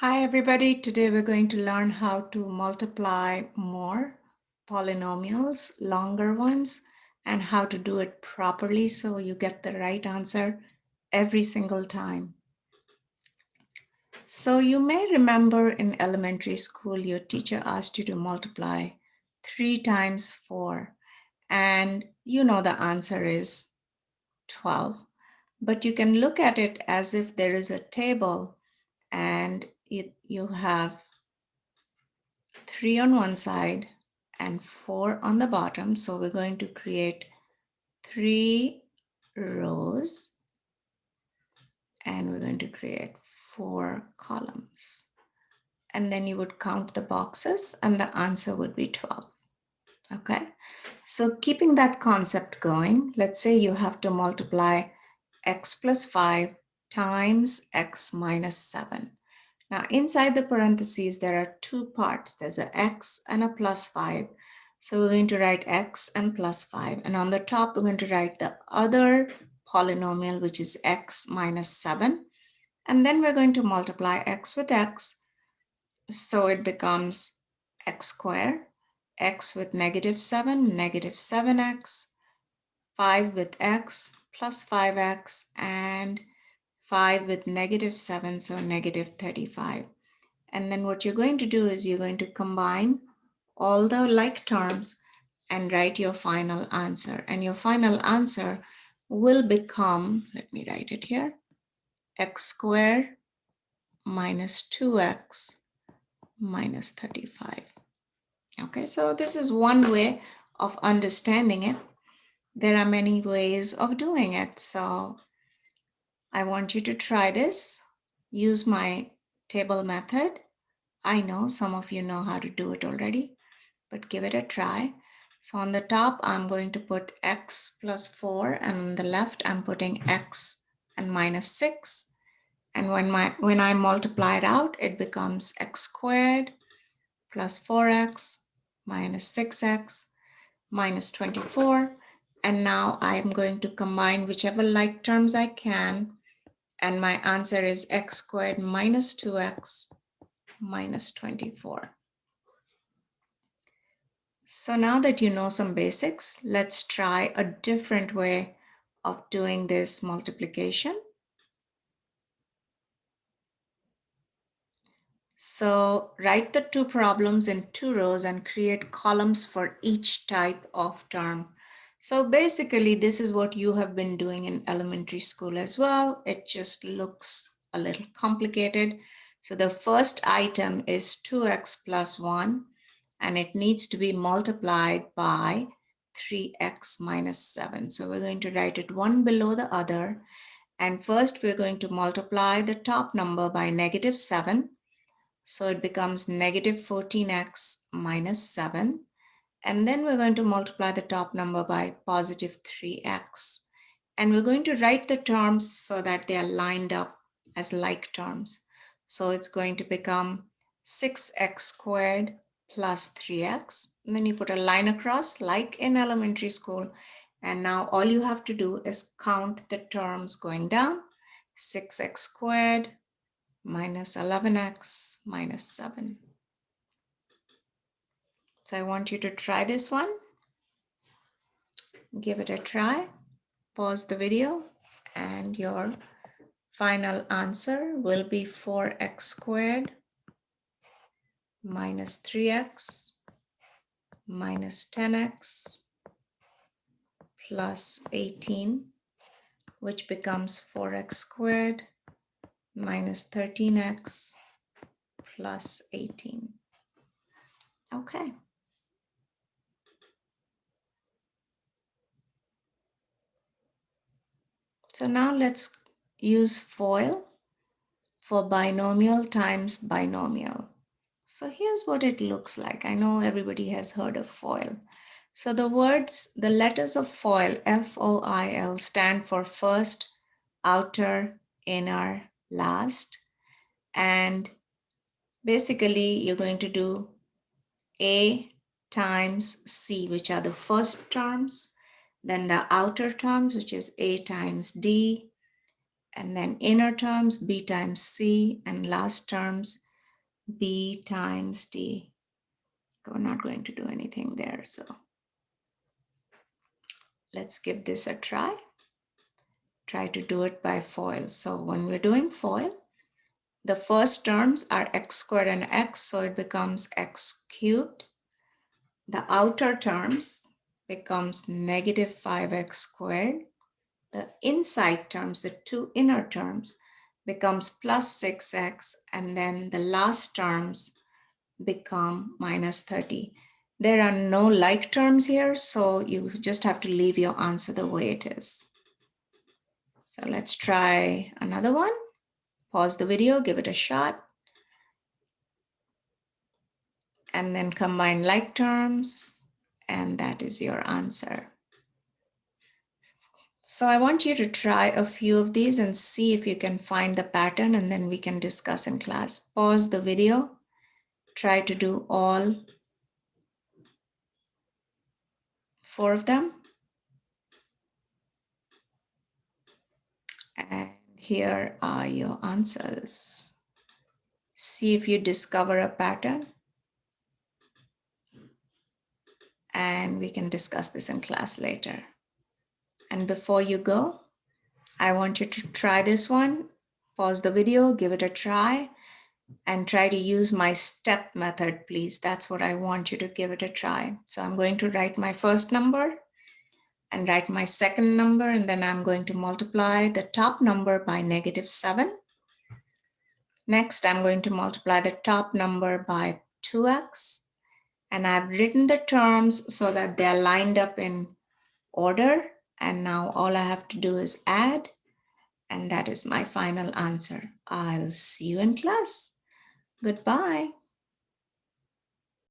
Hi everybody, today we're going to learn how to multiply more polynomials, longer ones, and how to do it properly so you get the right answer every single time. So you may remember in elementary school, your teacher asked you to multiply 3 times 4, and you know the answer is 12. But you can look at it as if there is a table and you have 3 on one side and 4 on the bottom. So we're going to create 3 rows and we're going to create 4 columns. And then you would count the boxes and the answer would be 12. Okay, so keeping that concept going, let's say you have to multiply x plus 5 times x minus 7. Now, inside the parentheses, there are two parts. There's an x and a plus 5. So we're going to write x and plus 5. And on the top, we're going to write the other polynomial, which is x minus 7. And then we're going to multiply x with x. So it becomes x squared, x with negative 7, negative 7x, 5 with x plus 5x, and 5 with negative 7, so negative 35. And then what you're going to do is you're going to combine all the like terms and write your final answer. And your final answer will become, let me write it here, x squared minus 2x minus 35. Okay, so this is one way of understanding it. There are many ways of doing it. So I want you to try this. Use my table method. I know some of you know how to do it already, but give it a try. So on the top, I'm going to put x plus 4, and on the left, I'm putting x and minus 6. And when I multiply it out, it becomes x squared plus 4x minus 6x minus 24. And now I'm going to combine whichever like terms I can. And my answer is x squared minus 2x minus 24. So now that you know some basics, let's try a different way of doing this multiplication. So write the two problems in 2 rows and create columns for each type of term. So basically, this is what you have been doing in elementary school as well. It just looks a little complicated. So the first item is 2x plus 1, and it needs to be multiplied by 3x minus 7. So we're going to write it one below the other. And first, we're going to multiply the top number by negative 7. So it becomes negative 14x minus 7. And then we're going to multiply the top number by positive 3x. And we're going to write the terms so that they are lined up as like terms. So it's going to become 6x squared plus 3x. And then you put a line across like in elementary school. And now all you have to do is count the terms going down. 6x squared minus 11x minus 7. So I want you to try this one. Give it a try. Pause the video and your final answer will be 4x squared minus 3x minus 10x plus 18, which becomes 4x squared minus 13x plus 18. Okay. So now let's use FOIL for binomial times binomial. So here's what it looks like. I know everybody has heard of FOIL. So the letters of FOIL, F-O-I-L, stand for first, outer, inner, last. And basically you're going to do A times C, which are the first terms, then the outer terms, which is A times D, and then inner terms, B times C, and last terms, b times t. We're not going to do anything there, so let's give this a try. Try to do it by FOIL. So when we're doing FOIL, the first terms are x squared and x, so it becomes x cubed. The outer terms becomes negative 5x squared. The inside terms, the two inner terms, becomes plus 6x, and then the last terms become minus 30. There are no like terms here, so you just have to leave your answer the way it is. So let's try another one. Pause the video, give it a shot, and then combine like terms, and that is your answer. So I want you to try a few of these and see if you can find the pattern, and then we can discuss in class. Pause the video, try to do all 4 of them. And here are your answers. See if you discover a pattern, and we can discuss this in class later. And before you go, I want you to try this one. Pause the video, give it a try, and try to use my step method, please. That's what I want you to give it a try. So I'm going to write my first number and write my second number, and then I'm going to multiply the top number by -7. Next, I'm going to multiply the top number by 2x. And I've written the terms so that they're lined up in order. And now all I have to do is add. And that is my final answer. I'll see you in class. Goodbye.